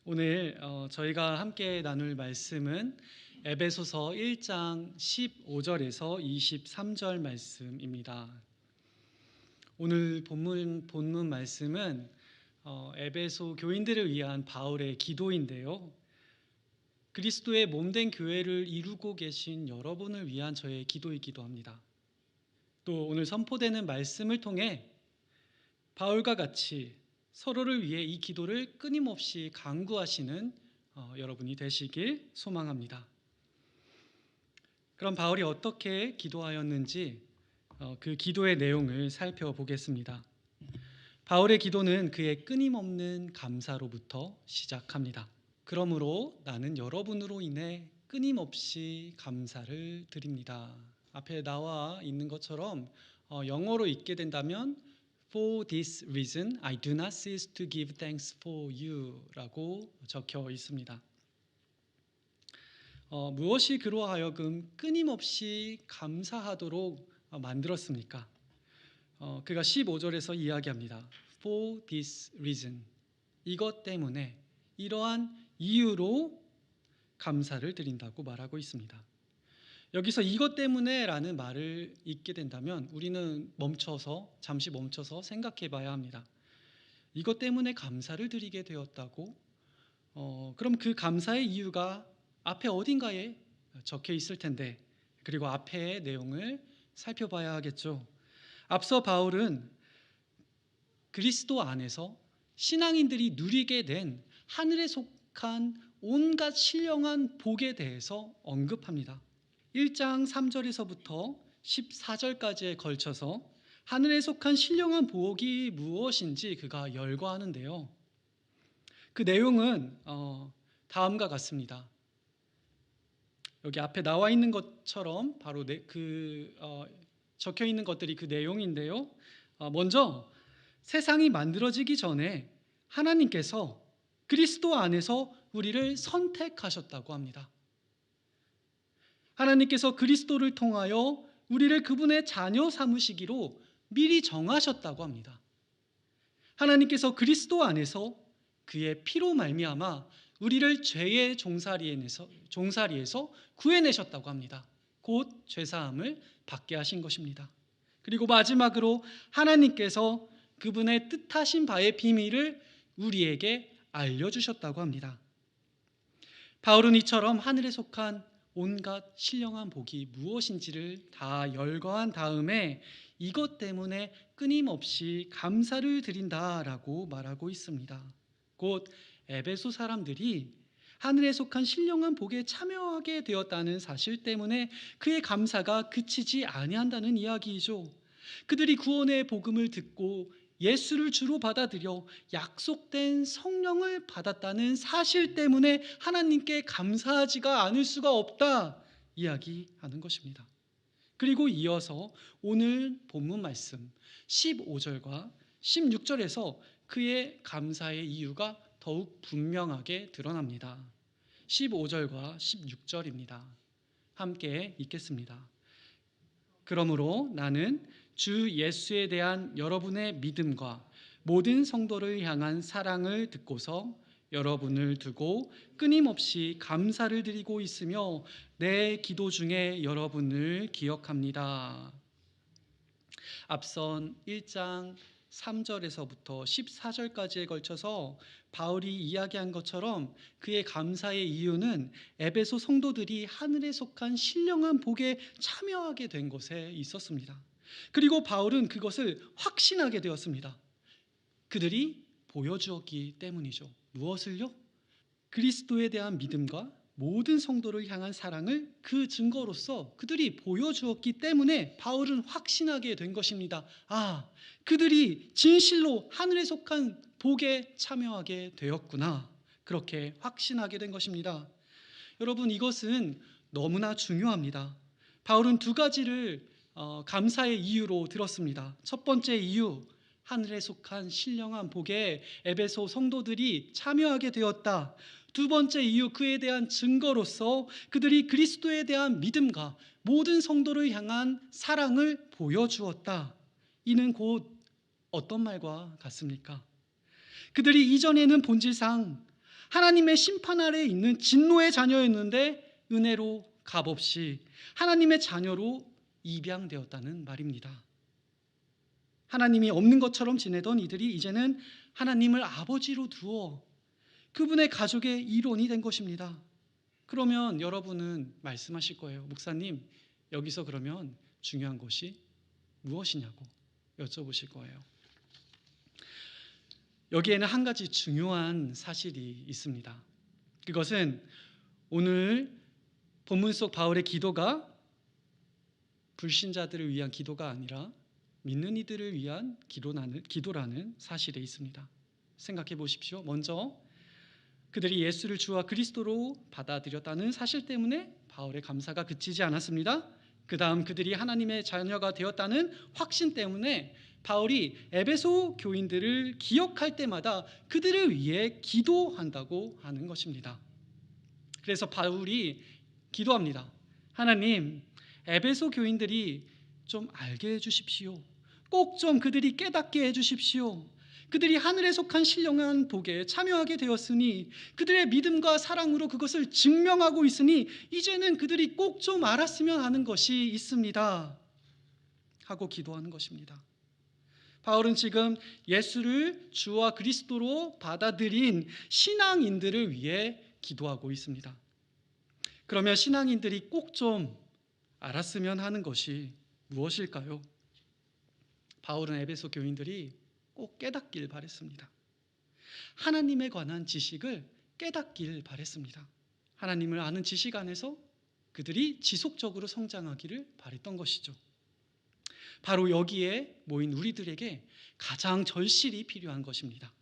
오늘 저희가 함께 나눌 말씀은 에베소서 1장 15절에서 23절 말씀입니다. 오늘 본문 말씀은 에베소 교인들을 위한 바울의 기도인데요. 그리스도의 몸된 교회를 이루고 계신 여러분을 위한 저의 기도이기도 합니다. 또 오늘 선포되는 말씀을 통해 바울과 같이 서로를 위해 이 기도를 끊임없이 간구하시는 여러분이 되시길 소망합니다. 그럼 바울이 어떻게 기도하였는지 그 기도의 내용을 살펴보겠습니다. 바울의 기도는 그의 끊임없는 감사로부터 시작합니다. 그러므로 나는 여러분으로 인해 끊임없이 감사를 드립니다. 앞에 나와 있는 것처럼 영어로 읽게 된다면 For this reason, I do not cease to give thanks for you 라고 적혀 있습니다. 무엇이 그로 하여금 끊임없이 감사하도록 만들었습니까? 그가 15절에서 이야기합니다. For this reason, 이것 때문에, 이러한 이유로 감사를 드린다고 말하고 있습니다. 여기서 이것 때문에 라는 말을 읽게 된다면 우리는 잠시 멈춰서 생각해 봐야 합니다. 이것 때문에 감사를 드리게 되었다고? 그럼 그 감사의 이유가 앞에 어딘가에 적혀 있을 텐데, 그리고 앞의 내용을 살펴봐야 하겠죠. 앞서 바울은 그리스도 안에서 신앙인들이 누리게 된 하늘에 속한 온갖 신령한 복에 대해서 언급합니다. 1장 3절에서부터 14절까지에 걸쳐서 하늘에 속한 신령한 복이 무엇인지 그가 열거하는데요. 그 내용은 다음과 같습니다. 여기 앞에 나와 있는 것처럼 바로 적혀 있는 것들이 그 내용인데요. 먼저 세상이 만들어지기 전에 하나님께서 그리스도 안에서 우리를 선택하셨다고 합니다. 하나님께서 그리스도를 통하여 우리를 그분의 자녀 삼으시기로 미리 정하셨다고 합니다. 하나님께서 그리스도 안에서 그의 피로 말미암아 우리를 죄의 종살이에서 구해내셨다고 합니다. 곧 죄사함을 받게 하신 것입니다. 그리고 마지막으로 하나님께서 그분의 뜻하신 바의 비밀을 우리에게 알려주셨다고 합니다. 바울은 이처럼 하늘에 속한 온갖 신령한 복이 무엇인지를 다 열거한 다음에 이것 때문에 끊임없이 감사를 드린다라고 말하고 있습니다. 곧 에베소 사람들이 하늘에 속한 신령한 복에 참여하게 되었다는 사실 때문에 그의 감사가 그치지 아니한다는 이야기이죠. 그들이 구원의 복음을 듣고 예수를 주로 받아들여 약속된 성령을 받았다는 사실 때문에 하나님께 감사하지가 않을 수가 없다 이야기하는 것입니다. 그리고 이어서 오늘 본문 말씀 15절과 16절에서 그의 감사의 이유가 더욱 분명하게 드러납니다. 15절과 16절입니다. 함께 읽겠습니다. 그러므로 나는 주 예수에 대한 여러분의 믿음과 모든 성도를 향한 사랑을 듣고서 여러분을 두고 끊임없이 감사를 드리고 있으며 내 기도 중에 여러분을 기억합니다. 앞선 1장 3절에서부터 14절까지에 걸쳐서 바울이 이야기한 것처럼 그의 감사의 이유는 에베소 성도들이 하늘에 속한 신령한 복에 참여하게 된 것에 있었습니다. 그리고 바울은 그것을 확신하게 되었습니다. 그들이 보여주었기 때문이죠. 무엇을요? 그리스도에 대한 믿음과 모든 성도를 향한 사랑을 그 증거로서 그들이 보여주었기 때문에 바울은 확신하게 된 것입니다. 그들이 진실로 하늘에 속한 복에 참여하게 되었구나. 그렇게 확신하게 된 것입니다. 여러분, 이것은 너무나 중요합니다. 바울은 두 가지를 감사의 이유로 들었습니다. 첫 번째 이유, 하늘에 속한 신령한 복에 에베소 성도들이 참여하게 되었다. 두 번째 이유, 그에 대한 증거로서 그들이 그리스도에 대한 믿음과 모든 성도를 향한 사랑을 보여주었다. 이는 곧 어떤 말과 같습니까? 그들이 이전에는 본질상 하나님의 심판 아래에 있는 진노의 자녀였는데 은혜로 값없이 하나님의 자녀로 입양되었다는 말입니다. 하나님이 없는 것처럼 지내던 이들이 이제는 하나님을 아버지로 두어 그분의 가족의 일원이 된 것입니다. 그러면 여러분은 말씀하실 거예요. 목사님, 여기서 그러면 중요한 것이 무엇이냐고 여쭤보실 거예요. 여기에는 한 가지 중요한 사실이 있습니다. 그것은 오늘 본문 속 바울의 기도가 불신자들을 위한 기도가 아니라 믿는 이들을 위한 기도라는 사실에 있습니다. 생각해 보십시오. 먼저 그들이 예수를 주와 그리스도로 받아들였다는 사실 때문에 바울의 감사가 그치지 않았습니다. 그 다음 그들이 하나님의 자녀가 되었다는 확신 때문에 바울이 에베소 교인들을 기억할 때마다 그들을 위해 기도한다고 하는 것입니다. 그래서 바울이 기도합니다. 하나님, 에베소 교인들이 좀 알게 해주십시오. 꼭 좀 그들이 깨닫게 해주십시오. 그들이 하늘에 속한 신령한 복에 참여하게 되었으니 그들의 믿음과 사랑으로 그것을 증명하고 있으니 이제는 그들이 꼭 좀 알았으면 하는 것이 있습니다 하고 기도하는 것입니다. 바울은 지금 예수를 주와 그리스도로 받아들인 신앙인들을 위해 기도하고 있습니다. 그러면 신앙인들이 꼭 좀 알았으면 하는 것이 무엇일까요? 바울은 에베소 교인들이 꼭 깨닫길 바랬습니다. 하나님에 관한 지식을 깨닫길 바랬습니다. 하나님을 아는 지식 안에서 그들이 지속적으로 성장하기를 바랬던 것이죠. 바로 여기에 모인 우리들에게 가장 절실히 필요한 것입니다.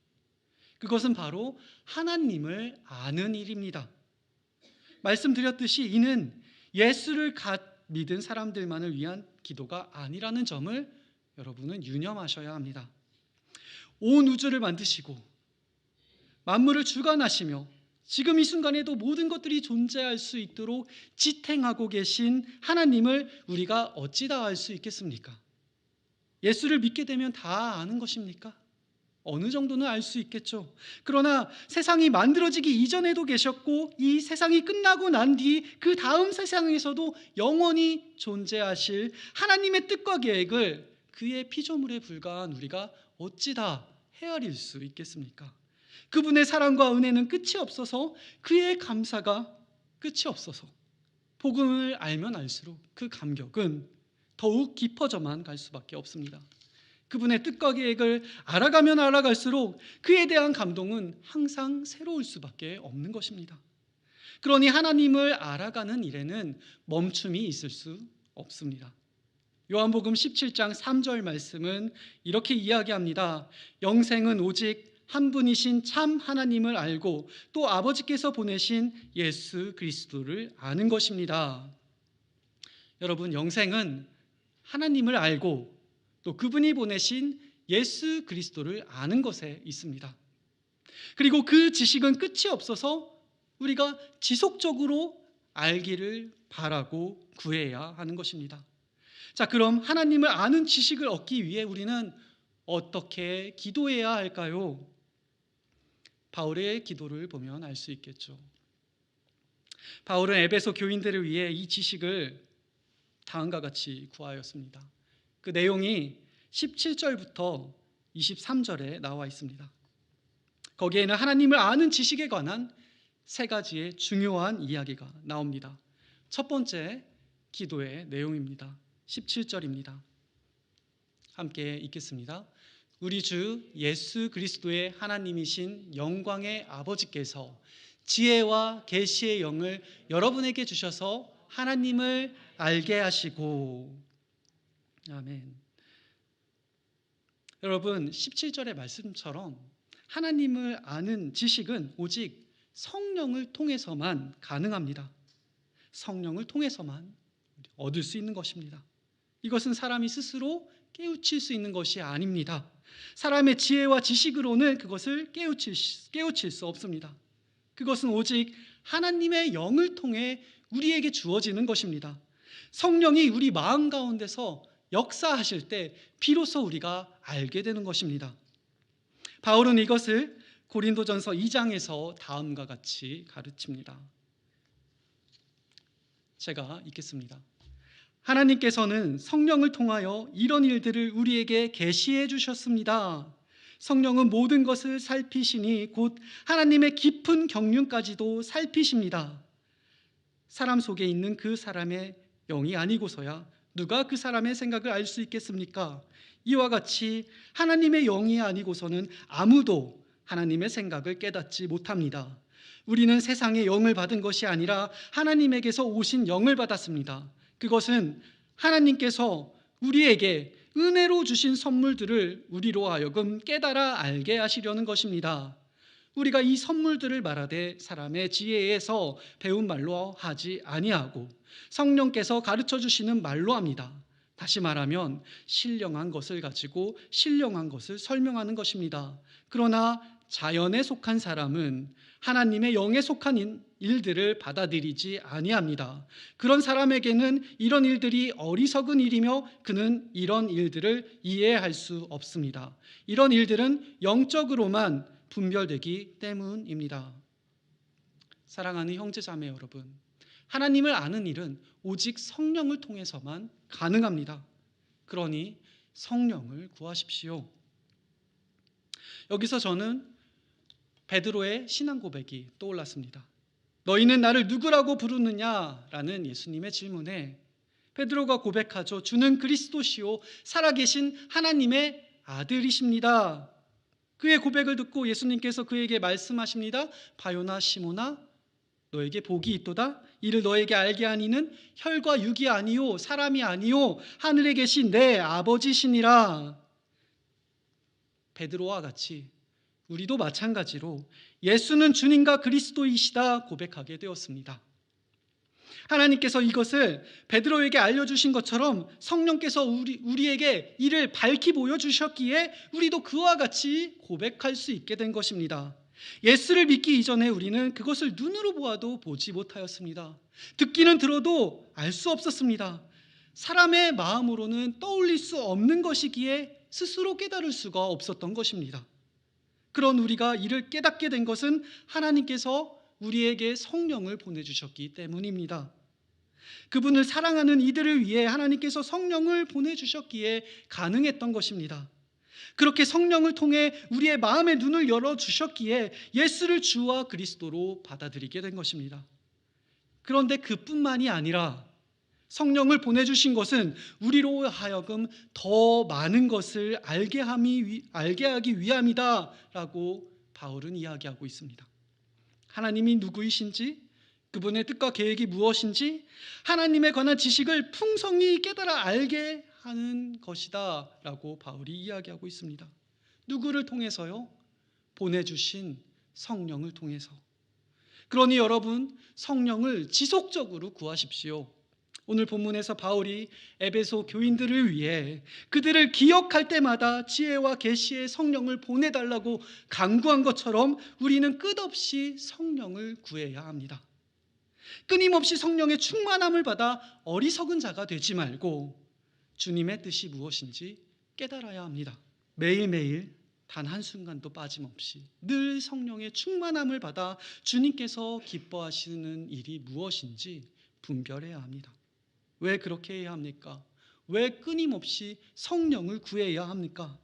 그것은 바로 하나님을 아는 일입니다. 말씀드렸듯이 이는 예수를 믿은 사람들만을 위한 기도가 아니라는 점을 여러분은 유념하셔야 합니다. 온 우주를 만드시고 만물을 주관하시며 지금 이 순간에도 모든 것들이 존재할 수 있도록 지탱하고 계신 하나님을 우리가 어찌 다 알 수 있겠습니까? 예수를 믿게 되면 다 아는 것입니까? 어느 정도는 알 수 있겠죠. 그러나 세상이 만들어지기 이전에도 계셨고 이 세상이 끝나고 난 뒤 그 다음 세상에서도 영원히 존재하실 하나님의 뜻과 계획을 그의 피조물에 불과한 우리가 어찌 다 헤아릴 수 있겠습니까? 그분의 사랑과 은혜는 끝이 없어서 그의 감사가 끝이 없어서 복음을 알면 알수록 그 감격은 더욱 깊어져만 갈 수밖에 없습니다. 그분의 뜻과 계획을 알아가면 알아갈수록 그에 대한 감동은 항상 새로울 수밖에 없는 것입니다. 그러니 하나님을 알아가는 일에는 멈춤이 있을 수 없습니다. 요한복음 17장 3절 말씀은 이렇게 이야기합니다. 영생은 오직 한 분이신 참 하나님을 알고 또 아버지께서 보내신 예수 그리스도를 아는 것입니다. 여러분, 영생은 하나님을 알고 또 그분이 보내신 예수 그리스도를 아는 것에 있습니다. 그리고 그 지식은 끝이 없어서 우리가 지속적으로 알기를 바라고 구해야 하는 것입니다. 자, 그럼 하나님을 아는 지식을 얻기 위해 우리는 어떻게 기도해야 할까요? 바울의 기도를 보면 알 수 있겠죠. 바울은 에베소 교인들을 위해 이 지식을 다음과 같이 구하였습니다. 그 내용이 17절부터 23절에 나와 있습니다. 거기에는 하나님을 아는 지식에 관한 세 가지의 중요한 이야기가 나옵니다. 첫 번째 기도의 내용입니다. 17절입니다. 함께 읽겠습니다. 우리 주 예수 그리스도의 하나님이신 영광의 아버지께서 지혜와 계시의 영을 여러분에게 주셔서 하나님을 알게 하시고. 아멘. 여러분, 17절의 말씀처럼 하나님을 아는 지식은 오직 성령을 통해서만 가능합니다. 성령을 통해서만 얻을 수 있는 것입니다. 이것은 사람이 스스로 깨우칠 수 있는 것이 아닙니다. 사람의 지혜와 지식으로는 그것을 깨우칠 수 없습니다. 그것은 오직 하나님의 영을 통해 우리에게 주어지는 것입니다. 성령이 우리 마음 가운데서 역사하실 때 비로소 우리가 알게 되는 것입니다. 바울은 이것을 고린도전서 2장에서 다음과 같이 가르칩니다. 제가 읽겠습니다. 하나님께서는 성령을 통하여 이런 일들을 우리에게 계시해 주셨습니다. 성령은 모든 것을 살피시니 곧 하나님의 깊은 경륜까지도 살피십니다. 사람 속에 있는 그 사람의 영이 아니고서야 누가 그 사람의 생각을 알 수 있겠습니까? 이와 같이 하나님의 영이 아니고서는 아무도 하나님의 생각을 깨닫지 못합니다. 우리는 세상의 영을 받은 것이 아니라 하나님에게서 오신 영을 받았습니다. 그것은 하나님께서 우리에게 은혜로 주신 선물들을 우리로 하여금 깨달아 알게 하시려는 것입니다. 우리가 이 선물들을 말하되 사람의 지혜에서 배운 말로 하지 아니하고 성령께서 가르쳐 주시는 말로 합니다. 다시 말하면 신령한 것을 가지고 신령한 것을 설명하는 것입니다. 그러나 자연에 속한 사람은 하나님의 영에 속한 일들을 받아들이지 아니합니다. 그런 사람에게는 이런 일들이 어리석은 일이며 그는 이런 일들을 이해할 수 없습니다. 이런 일들은 영적으로만 분별되기 때문입니다. 사랑하는 형제자매 여러분, 하나님을 아는 일은 오직 성령을 통해서만 가능합니다. 그러니 성령을 구하십시오. 여기서 저는 베드로의 신앙 고백이 떠올랐습니다. 너희는 나를 누구라고 부르느냐라는 예수님의 질문에 베드로가 고백하죠. 주는 그리스도시요 살아계신 하나님의 아들이십니다. 그의 고백을 듣고 예수님께서 그에게 말씀하십니다. 바요나 시모나 너에게 복이 있도다. 이를 너에게 알게 하니는 혈과 육이 아니요 사람이 아니요 하늘에 계신 내 아버지시니라. 베드로와 같이 우리도 마찬가지로 예수는 주님과 그리스도이시다 고백하게 되었습니다. 하나님께서 이것을 베드로에게 알려주신 것처럼 성령께서 우리에게 이를 밝히 보여주셨기에 우리도 그와 같이 고백할 수 있게 된 것입니다. 예수를 믿기 이전에 우리는 그것을 눈으로 보아도 보지 못하였습니다. 듣기는 들어도 알 수 없었습니다. 사람의 마음으로는 떠올릴 수 없는 것이기에 스스로 깨달을 수가 없었던 것입니다. 그런 우리가 이를 깨닫게 된 것은 하나님께서 우리에게 성령을 보내주셨기 때문입니다. 그분을 사랑하는 이들을 위해 하나님께서 성령을 보내주셨기에 가능했던 것입니다. 그렇게 성령을 통해 우리의 마음의 눈을 열어주셨기에 예수를 주와 그리스도로 받아들이게 된 것입니다. 그런데 그뿐만이 아니라 성령을 보내주신 것은 우리로 하여금 더 많은 것을 알게 하기 위함이다 라고 바울은 이야기하고 있습니다. 하나님이 누구이신지, 그분의 뜻과 계획이 무엇인지 하나님에 관한 지식을 풍성히 깨달아 알게 하는 것이다 라고 바울이 이야기하고 있습니다. 누구를 통해서요? 보내주신 성령을 통해서. 그러니 여러분, 성령을 지속적으로 구하십시오. 오늘 본문에서 바울이 에베소 교인들을 위해 그들을 기억할 때마다 지혜와 계시의 성령을 보내달라고 간구한 것처럼 우리는 끝없이 성령을 구해야 합니다. 끊임없이 성령의 충만함을 받아 어리석은 자가 되지 말고 주님의 뜻이 무엇인지 깨달아야 합니다. 매일매일 단 한순간도 빠짐없이 늘 성령의 충만함을 받아 주님께서 기뻐하시는 일이 무엇인지 분별해야 합니다. 왜 그렇게 해야 합니까? 왜 끊임없이 성령을 구해야 합니까?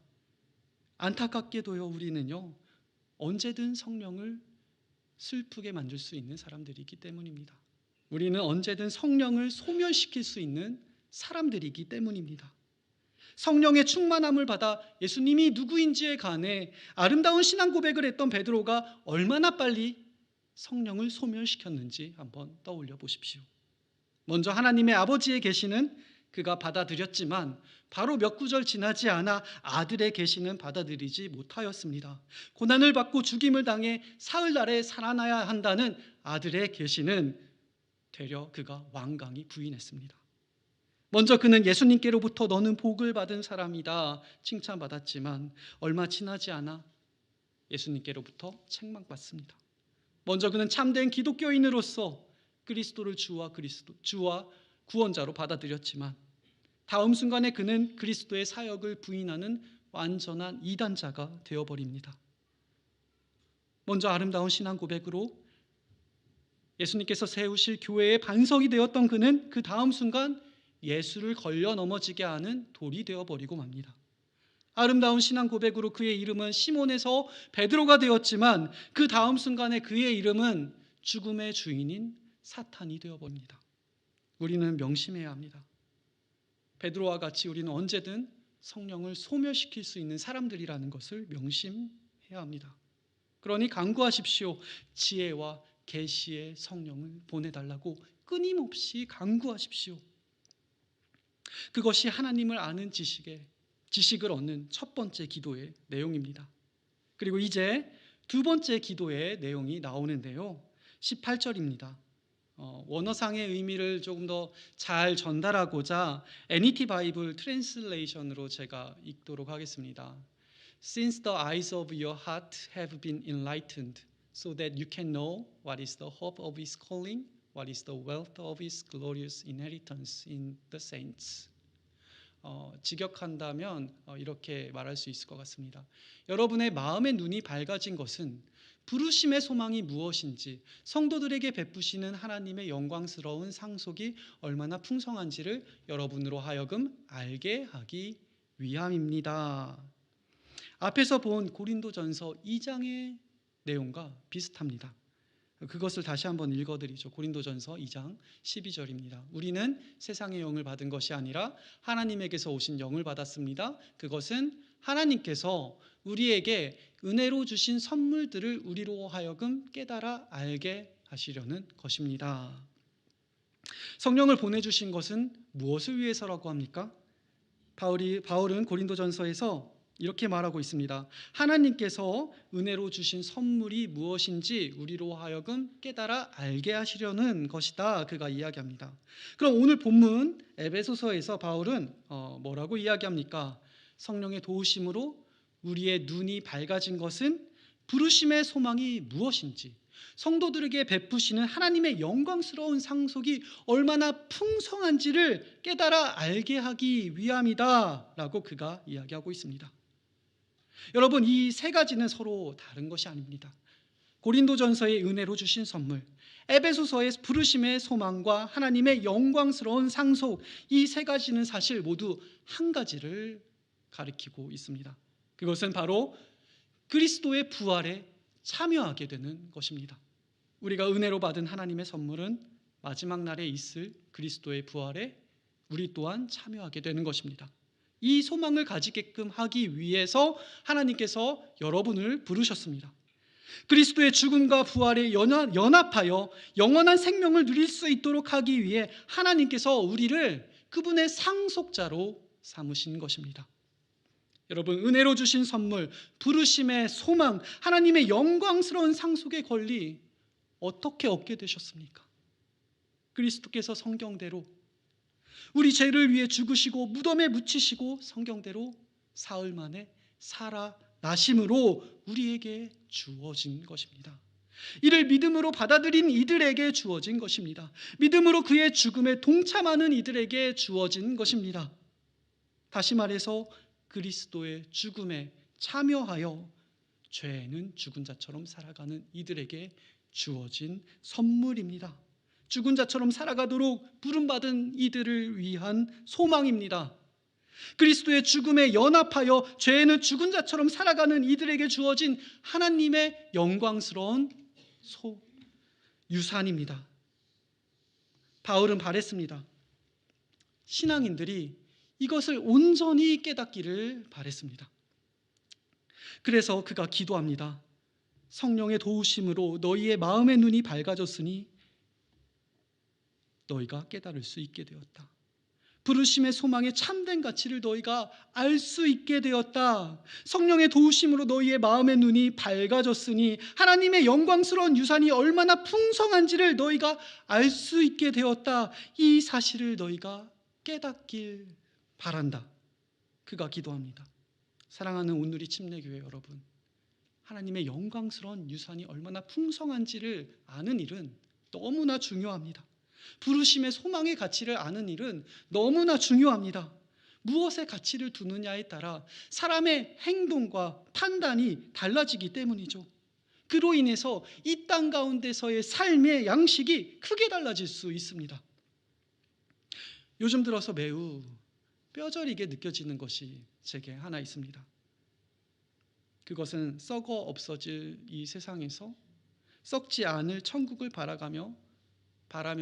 안타깝게도요, 우리는요, 언제든 성령을 슬프게 만들 수 있는 사람들이기 때문입니다. 우리는 언제든 성령을 소멸시킬 수 있는 사람들이기 때문입니다. 성령의 충만함을 받아 예수님이 누구인지에 관해 아름다운 신앙 고백을 했던 베드로가 얼마나 빨리 성령을 소멸시켰는지 한번 떠올려 보십시오. 먼저 하나님의 아버지의 계시는 그가 받아들였지만 바로 몇 구절 지나지 않아 아들의 계시는 받아들이지 못하였습니다. 고난을 받고 죽임을 당해 사흘날에 살아나야 한다는 아들의 계시는 되려 그가 완강히 부인했습니다. 먼저 그는 예수님께로부터 너는 복을 받은 사람이다 칭찬받았지만 얼마 지나지 않아 예수님께로부터 책망받습니다. 먼저 그는 참된 기독교인으로서 그리스도를 주와 구원자로 받아들였지만 다음 순간에 그는 그리스도의 사역을 부인하는 완전한 이단자가 되어버립니다. 먼저 아름다운 신앙 고백으로 예수님께서 세우실 교회의 반석이 되었던 그는 그 다음 순간 예수를 걸려 넘어지게 하는 돌이 되어버리고 맙니다. 아름다운 신앙 고백으로 그의 이름은 시몬에서 베드로가 되었지만 그 다음 순간에 그의 이름은 죽음의 주인인 사탄이 되어버립니다. 우리는 명심해야 합니다. 베드로와 같이 우리는 언제든 성령을 소멸시킬 수 있는 사람들이라는 것을 명심해야 합니다. 그러니 간구하십시오. 지혜와 계시의 성령을 보내달라고 끊임없이 간구하십시오. 그것이 하나님을 아는 지식을 얻는 첫 번째 기도의 내용입니다. 그리고 이제 두 번째 기도의 내용이 나오는데요. 18절입니다. 원어상의 의미를 조금 더 잘 전달하고자 NET 바이블 트랜슬레이션으로 제가 읽도록 하겠습니다. Since the eyes of your heart have been enlightened, so that you can know what is the hope of his calling, what is the wealth of his glorious inheritance in the saints. 직역한다면 이렇게 말할 수 있을 것 같습니다. 여러분의 마음의 눈이 밝아진 것은 부르심의 소망이 무엇인지, 성도들에게 베푸시는 하나님의 영광스러운 상속이 얼마나 풍성한지를 여러분으로 하여금 알게 하기 위함입니다. 앞에서 본 고린도전서 2장의 내용과 비슷합니다. 그것을 다시 한번 읽어드리죠. 고린도전서 2장 12절입니다. 우리는 세상의 영을 받은 것이 아니라 하나님에게서 오신 영을 받았습니다. 그것은 하나님께서 우리에게 은혜로 주신 선물들을 우리로 하여금 깨달아 알게 하시려는 것입니다. 성령을 보내주신 것은 무엇을 위해서라고 합니까? 바울은 고린도전서에서 이렇게 말하고 있습니다. 하나님께서 은혜로 주신 선물이 무엇인지 우리로 하여금 깨달아 알게 하시려는 것이다. 그가 이야기합니다. 그럼 오늘 본문 에베소서에서 바울은 뭐라고 이야기합니까? 성령의 도우심으로 우리의 눈이 밝아진 것은 부르심의 소망이 무엇인지, 성도들에게 베푸시는 하나님의 영광스러운 상속이 얼마나 풍성한지를 깨달아 알게 하기 위함이다 라고 그가 이야기하고 있습니다. 여러분, 이 세 가지는 서로 다른 것이 아닙니다. 고린도전서의 은혜로 주신 선물, 에베소서의 부르심의 소망과 하나님의 영광스러운 상속, 이 세 가지는 사실 모두 한 가지를 가리키고 있습니다. 그것은 바로 그리스도의 부활에 참여하게 되는 것입니다. 우리가 은혜로 받은 하나님의 선물은 마지막 날에 있을 그리스도의 부활에 우리 또한 참여하게 되는 것입니다. 이 소망을 가지게끔 하기 위해서 하나님께서 여러분을 부르셨습니다. 그리스도의 죽음과 부활에 연합하여 영원한 생명을 누릴 수 있도록 하기 위해 하나님께서 우리를 그분의 상속자로 삼으신 것입니다. 여러분, 은혜로 주신 선물, 부르심의 소망, 하나님의 영광스러운 상속의 권리 어떻게 얻게 되셨습니까? 그리스도께서 성경대로 우리 죄를 위해 죽으시고 무덤에 묻히시고 성경대로 사흘 만에 살아나심으로 우리에게 주어진 것입니다. 이를 믿음으로 받아들인 이들에게 주어진 것입니다. 믿음으로 그의 죽음에 동참하는 이들에게 주어진 것입니다. 다시 말해서 그리스도의 죽음에 참여하여 죄는 죽은 자처럼 살아가는 이들에게 주어진 선물입니다. 죽은 자처럼 살아가도록 부름받은 이들을 위한 소망입니다. 그리스도의 죽음에 연합하여 죄는 죽은 자처럼 살아가는 이들에게 주어진 하나님의 영광스러운 유산입니다. 바울은 바랬습니다. 신앙인들이 이것을 온전히 깨닫기를 바랬습니다. 그래서 그가 기도합니다. 성령의 도우심으로 너희의 마음의 눈이 밝아졌으니 너희가 깨달을 수 있게 되었다. 부르심의 소망의 참된 가치를 너희가 알 수 있게 되었다. 성령의 도우심으로 너희의 마음의 눈이 밝아졌으니 하나님의 영광스러운 유산이 얼마나 풍성한지를 너희가 알 수 있게 되었다. 이 사실을 너희가 깨닫길 바란다. 그가 기도합니다. 사랑하는 온누리 침례교회 여러분, 하나님의 영광스러운 유산이 얼마나 풍성한지를 아는 일은 너무나 중요합니다. 부르심의 소망의 가치를 아는 일은 너무나 중요합니다. 무엇에 가치를 두느냐에 따라 사람의 행동과 판단이 달라지기 때문이죠. 그로 인해서 이 땅 가운데서의 삶의 양식이 크게 달라질 수 있습니다. 요즘 들어서 매우 뼈저리게 느껴지는 것이 제게 하나 있습니다. 그것은 썩어 없어질 이 세상에서 썩지 않을 천국을 바라며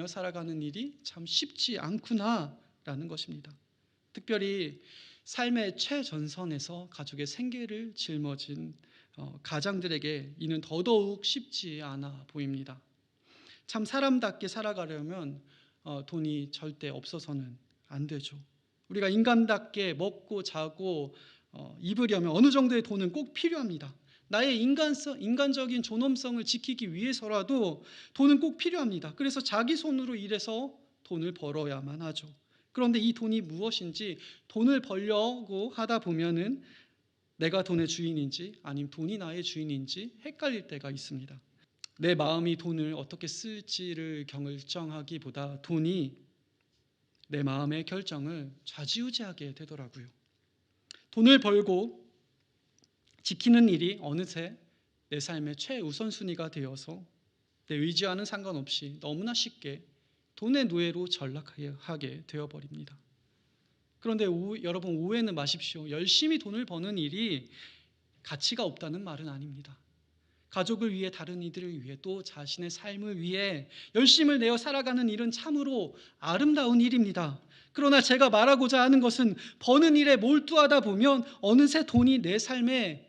살아가는 일이 참 쉽지 않구나라는 것입니다. 특별히 삶의 최전선에서 가족의 생계를 짊어진 가장들에게 이는 더더욱 쉽지 않아 보입니다. 참 사람답게 살아가려면 돈이 절대 없어서는 안 되죠. 우리가 인간답게 먹고 자고 입으려면 어느 정도의 돈은 꼭 필요합니다. 나의 인간적인 존엄성을 지키기 위해서라도 돈은 꼭 필요합니다. 그래서 자기 손으로 일해서 돈을 벌어야만 하죠. 그런데 이 돈이 무엇인지 돈을 벌려고 하다 보면은 내가 돈의 주인인지 아니면 돈이 나의 주인인지 헷갈릴 때가 있습니다. 내 마음이 돈을 어떻게 쓸지를 결정하기보다 돈이 내 마음의 결정을 좌지우지하게 되더라고요. 돈을 벌고 지키는 일이 어느새 내 삶의 최우선순위가 되어서 내 의지와는 상관없이 너무나 쉽게 돈의 노예로 전락하게 되어버립니다. 그런데 여러분 오해는 마십시오. 열심히 돈을 버는 일이 가치가 없다는 말은 아닙니다. 가족을 위해, 다른 이들을 위해, 또 자신의 삶을 위해 열심을 내어 살아가는 일은 참으로 아름다운 일입니다. 그러나 제가 말하고자 하는 것은 버는 일에 몰두하다 보면 어느새 돈이 내 삶의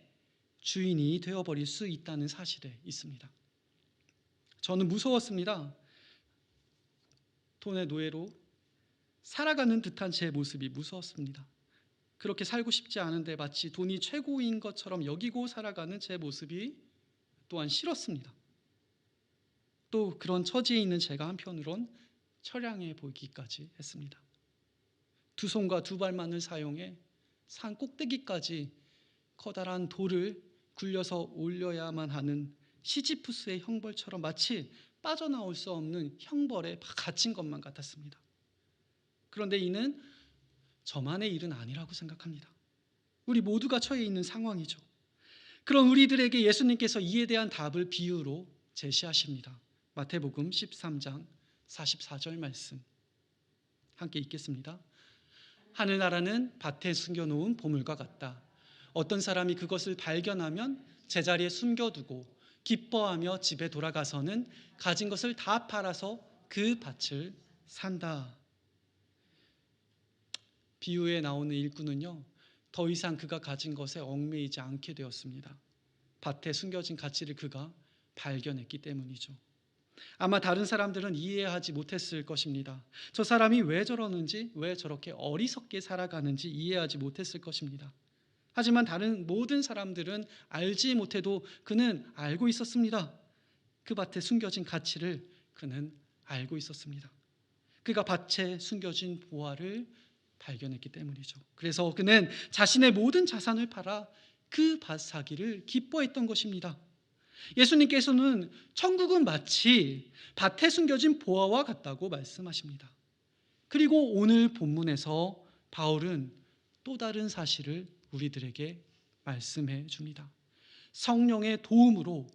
주인이 되어버릴 수 있다는 사실에 있습니다. 저는 무서웠습니다. 돈의 노예로 살아가는 듯한 제 모습이 무서웠습니다. 그렇게 살고 싶지 않은데 마치 돈이 최고인 것처럼 여기고 살아가는 제 모습이 또한 싫었습니다. 또 그런 처지에 있는 제가 한편으론 처량해 보이기까지 했습니다. 두 손과 두 발만을 사용해 산 꼭대기까지 커다란 돌을 굴려서 올려야만 하는 시지프스의 형벌처럼 마치 빠져나올 수 없는 형벌에 갇힌 것만 같았습니다. 그런데 이는 저만의 일은 아니라고 생각합니다. 우리 모두가 처해 있는 상황이죠. 그런 우리들에게 예수님께서 이에 대한 답을 비유로 제시하십니다. 마태복음 13장 44절 말씀 함께 읽겠습니다. 하늘나라는 밭에 숨겨놓은 보물과 같다. 어떤 사람이 그것을 발견하면 제자리에 숨겨두고 기뻐하며 집에 돌아가서는 가진 것을 다 팔아서 그 밭을 산다. 비유에 나오는 일꾼은요, 더 이상 그가 가진 것에 얽매이지 않게 되었습니다. 밭에 숨겨진 가치를 그가 발견했기 때문이죠. 아마 다른 사람들은 이해하지 못했을 것입니다. 저 사람이 왜 저러는지, 왜 저렇게 어리석게 살아가는지 이해하지 못했을 것입니다. 하지만 다른 모든 사람들은 알지 못해도 그는 알고 있었습니다. 그 밭에 숨겨진 가치를 그는 알고 있었습니다. 그가 밭에 숨겨진 보화를 발견했기 때문이죠. 그래서 그는 자신의 모든 자산을 팔아 그 밭 사기를 기뻐했던 것입니다. 예수님께서는 천국은 마치 밭에 숨겨진 보화와 같다고 말씀하십니다. 그리고 오늘 본문에서 바울은 또 다른 사실을 우리들에게 말씀해 줍니다. 성령의 도움으로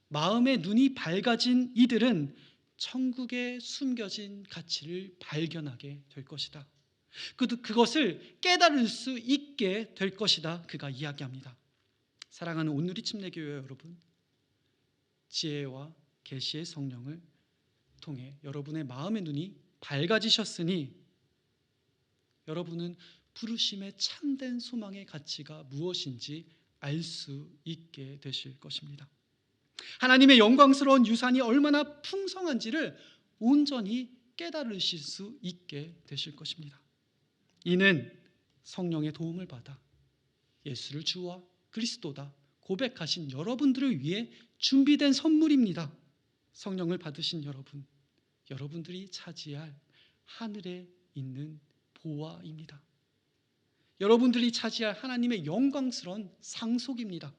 마음의 눈이 밝아진 이들은 천국에 숨겨진 가치를 발견하게 될 것이다. 그것을 깨달을 수 있게 될 것이다. 그가 이야기합니다. 사랑하는 온누리 침례교회 여러분, 지혜와 계시의 성령을 통해 여러분의 마음의 눈이 밝아지셨으니 여러분은 부르심의 참된 소망의 가치가 무엇인지 알 수 있게 되실 것입니다. 하나님의 영광스러운 유산이 얼마나 풍성한지를 온전히 깨달으실 수 있게 되실 것입니다. 이는 성령의 도움을 받아 예수를 주와 그리스도다 고백하신 여러분들을 위해 준비된 선물입니다. 성령을 받으신 여러분, 여러분들이 차지할 하늘에 있는 보화입니다. 여러분들이 차지할 하나님의 영광스러운 상속입니다.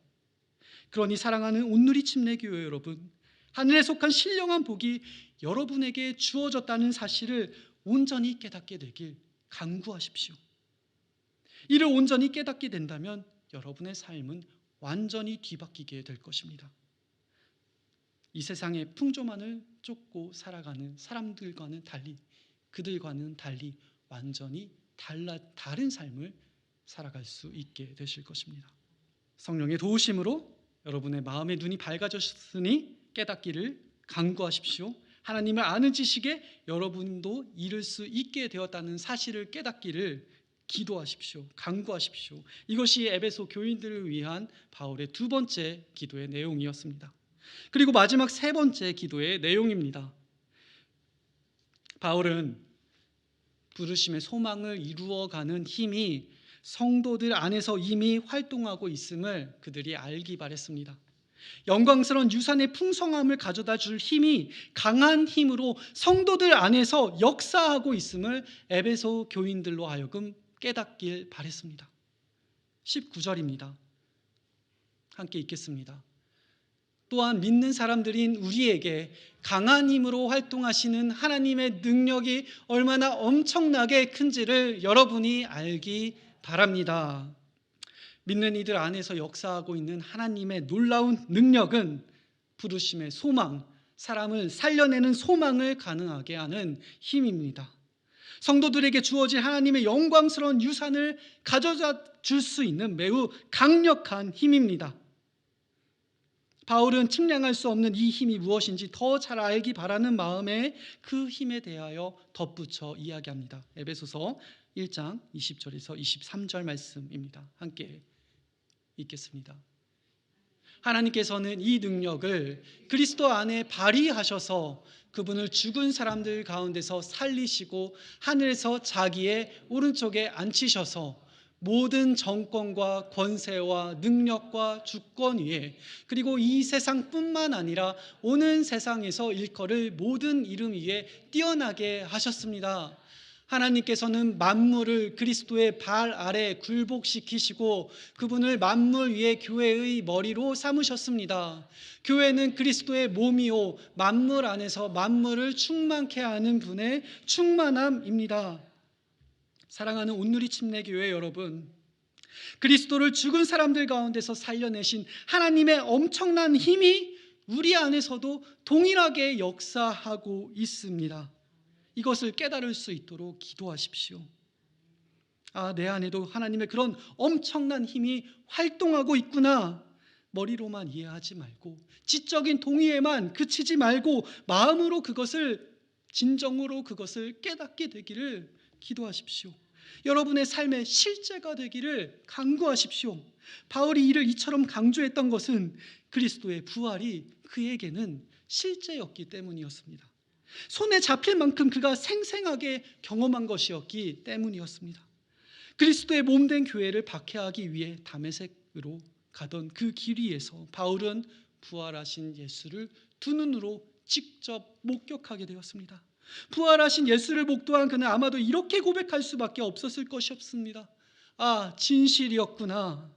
그러니 사랑하는 온누리 침례교회 여러분, 하늘에 속한 신령한 복이 여러분에게 주어졌다는 사실을 온전히 깨닫게 되길 간구하십시오. 이를 온전히 깨닫게 된다면 여러분의 삶은 완전히 뒤바뀌게 될 것입니다. 이 세상의 풍조만을 쫓고 살아가는 사람들과는 달리, 그들과는 달리 완전히 다른 삶을 살아갈 수 있게 되실 것입니다. 성령의 도우심으로 여러분의 마음의 눈이 밝아졌으니 깨닫기를 간구하십시오. 하나님을 아는 지식에 여러분도 이를 수 있게 되었다는 사실을 깨닫기를 기도하십시오. 간구하십시오. 이것이 에베소 교인들을 위한 바울의 두 번째 기도의 내용이었습니다. 그리고 마지막 세 번째 기도의 내용입니다. 바울은 부르심의 소망을 이루어가는 힘이 성도들 안에서 이미 활동하고 있음을 그들이 알기 바랬습니다. 영광스러운 유산의 풍성함을 가져다 줄 힘이 강한 힘으로 성도들 안에서 역사하고 있음을 에베소 교인들로 하여금 깨닫길 바랬습니다. 19절입니다. 함께 읽겠습니다. 또한 믿는 사람들인 우리에게 강한 힘으로 활동하시는 하나님의 능력이 얼마나 엄청나게 큰지를 여러분이 알기 바랍니다. 믿는 이들 안에서 역사하고 있는 하나님의 놀라운 능력은 부르심의 소망, 사람을 살려내는 소망을 가능하게 하는 힘입니다. 성도들에게 주어진 하나님의 영광스러운 유산을 가져다 줄 수 있는 매우 강력한 힘입니다. 바울은 측량할 수 없는 이 힘이 무엇인지 더 잘 알기 바라는 마음에 그 힘에 대하여 덧붙여 이야기합니다. 에베소서 1장 20절에서 23절 말씀입니다. 함께 읽겠습니다. 하나님께서는 이 능력을 그리스도 안에 발휘하셔서 그분을 죽은 사람들 가운데서 살리시고 하늘에서 자기의 오른쪽에 앉히셔서 모든 정권과 권세와 능력과 주권 위에, 그리고 이 세상뿐만 아니라 오는 세상에서 일컬을 모든 이름 위에 뛰어나게 하셨습니다. 하나님께서는 만물을 그리스도의 발 아래 굴복시키시고 그분을 만물 위에 교회의 머리로 삼으셨습니다. 교회는 그리스도의 몸이요 만물 안에서 만물을 충만케 하는 분의 충만함입니다. 사랑하는 온누리 침례교회 여러분, 그리스도를 죽은 사람들 가운데서 살려내신 하나님의 엄청난 힘이 우리 안에서도 동일하게 역사하고 있습니다. 이것을 깨달을 수 있도록 기도하십시오. 내 안에도 하나님의 그런 엄청난 힘이 활동하고 있구나. 머리로만 이해하지 말고, 지적인 동의에만 그치지 말고 마음으로 그것을, 진정으로 그것을 깨닫게 되기를 기도하십시오. 여러분의 삶의 실제가 되기를 간구하십시오. 바울이 이를 이처럼 강조했던 것은 그리스도의 부활이 그에게는 실제였기 때문이었습니다. 손에 잡힐 만큼 그가 생생하게 경험한 것이었기 때문이었습니다. 그리스도의 몸된 교회를 박해하기 위해 다메섹으로 가던 그 길 위에서 바울은 부활하신 예수를 두 눈으로 직접 목격하게 되었습니다. 부활하신 예수를 목도한 그는 아마도 이렇게 고백할 수밖에 없었을 것이었습니다. 진실이었구나.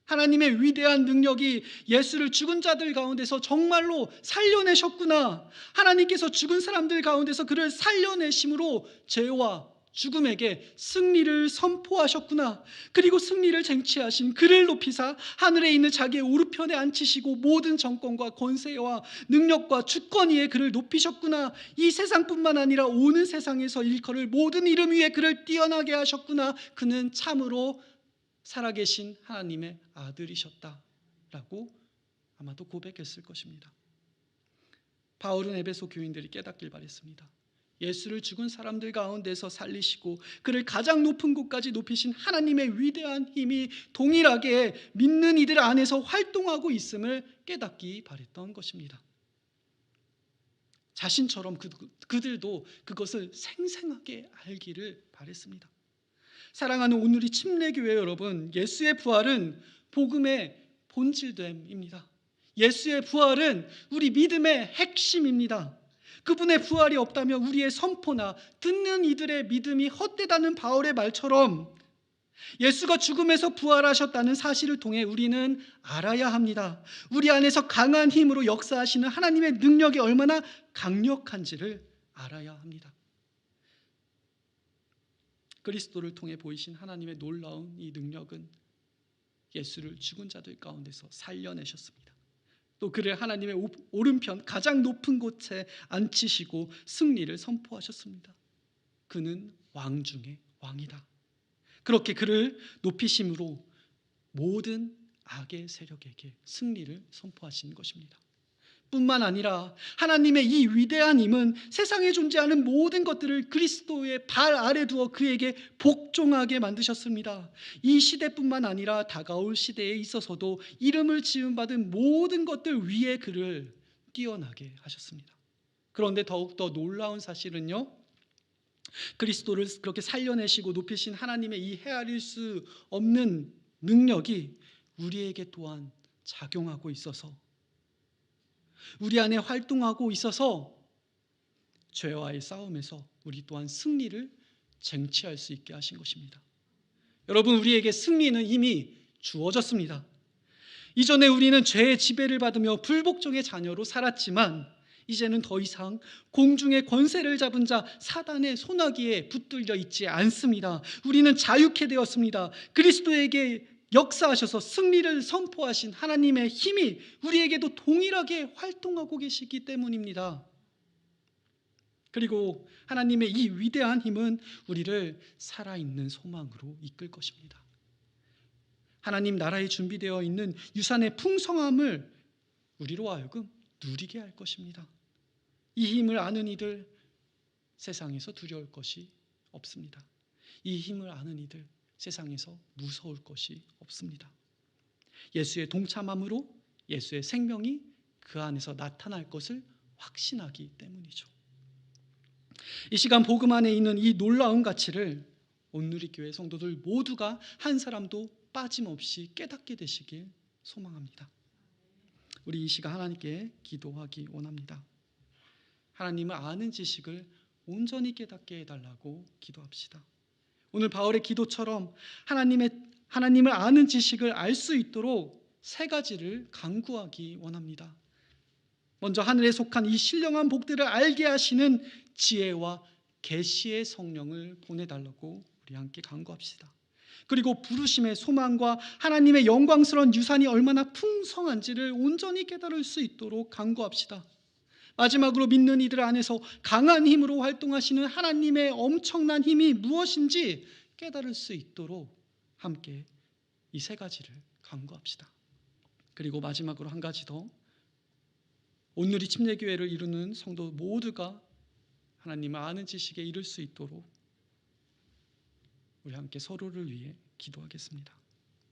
하나님의 위대한 능력이 예수를 죽은 자들 가운데서 정말로 살려내셨구나. 하나님께서 죽은 사람들 가운데서 그를 살려내심으로 죄와 죽음에게 승리를 선포하셨구나. 그리고 승리를 쟁취하신 그를 높이사 하늘에 있는 자기의 오른편에 앉히시고 모든 정권과 권세와 능력과 주권 위에 그를 높이셨구나. 이 세상뿐만 아니라 오는 세상에서 일컬을 모든 이름 위에 그를 뛰어나게 하셨구나. 그는 참으로 살아계신 하나님의 아들이셨다라고 아마도 고백했을 것입니다. 바울은 에베소 교인들이 깨닫길 바랬습니다. 예수를 죽은 사람들 가운데서 살리시고 그를 가장 높은 곳까지 높이신 하나님의 위대한 힘이 동일하게 믿는 이들 안에서 활동하고 있음을 깨닫기 바랬던 것입니다. 자신처럼 그들도 그것을 생생하게 알기를 바랬습니다. 사랑하는 오늘의 침례교회 여러분, 예수의 부활은 복음의 본질됨입니다. 예수의 부활은 우리 믿음의 핵심입니다. 그분의 부활이 없다면 우리의 선포나 듣는 이들의 믿음이 헛되다는 바울의 말처럼 예수가 죽음에서 부활하셨다는 사실을 통해 우리는 알아야 합니다. 우리 안에서 강한 힘으로 역사하시는 하나님의 능력이 얼마나 강력한지를 알아야 합니다. 그리스도를 통해 보이신 하나님의 놀라운 이 능력은 예수를 죽은 자들 가운데서 살려내셨습니다. 또 그를 하나님의 오른편 가장 높은 곳에 앉히시고 승리를 선포하셨습니다. 그는 왕 중의 왕이다. 그렇게 그를 높이심으로 모든 악의 세력에게 승리를 선포하신 것입니다. 뿐만 아니라 하나님의 이 위대한 힘은 세상에 존재하는 모든 것들을 그리스도의 발 아래 두어 그에게 복종하게 만드셨습니다. 이 시대뿐만 아니라 다가올 시대에 있어서도 이름을 지음받은 모든 것들 위에 그를 뛰어나게 하셨습니다. 그런데 더욱더 놀라운 사실은요, 그리스도를 그렇게 살려내시고 높이신 하나님의 이 헤아릴 수 없는 능력이 우리에게 또한 작용하고 있어서, 우리 안에 활동하고 있어서 죄와의 싸움에서 우리 또한 승리를 쟁취할 수 있게 하신 것입니다. 여러분, 우리에게 승리는 이미 주어졌습니다. 이전에 우리는 죄의 지배를 받으며 불복종의 자녀로 살았지만 이제는 더 이상 공중의 권세를 잡은 자 사단의 손아귀에 붙들려 있지 않습니다. 우리는 자유케 되었습니다. 그리스도에게 역사하셔서 승리를 선포하신 하나님의 힘이 우리에게도 동일하게 활동하고 계시기 때문입니다. 그리고 하나님의 이 위대한 힘은 우리를 살아있는 소망으로 이끌 것입니다. 하나님 나라에 준비되어 있는 유산의 풍성함을 우리로 하여금 누리게 할 것입니다. 이 힘을 아는 이들, 세상에서 두려울 것이 없습니다. 이 힘을 아는 이들, 세상에서 무서울 것이 없습니다. 예수의 동참함으로 예수의 생명이 그 안에서 나타날 것을 확신하기 때문이죠. 이 시간 복음 안에 있는 이 놀라운 가치를 온누리교회 성도들 모두가 한 사람도 빠짐없이 깨닫게 되시길 소망합니다. 우리 이 시간 하나님께 기도하기 원합니다. 하나님을 아는 지식을 온전히 깨닫게 해달라고 기도합시다. 오늘 바울의 기도처럼 하나님을 아는 지식을 알 수 있도록 세 가지를 간구하기 원합니다. 먼저 하늘에 속한 이 신령한 복들을 알게 하시는 지혜와 계시의 성령을 보내달라고 우리 함께 간구합시다. 그리고 부르심의 소망과 하나님의 영광스러운 유산이 얼마나 풍성한지를 온전히 깨달을 수 있도록 간구합시다. 마지막으로 믿는 이들 안에서 강한 힘으로 활동하시는 하나님의 엄청난 힘이 무엇인지 깨달을 수 있도록 함께 이 세 가지를 간구합시다. 그리고 마지막으로 한 가지 더, 온누리 침례교회를 이루는 성도 모두가 하나님을 아는 지식에 이를 수 있도록 우리 함께 서로를 위해 기도하겠습니다.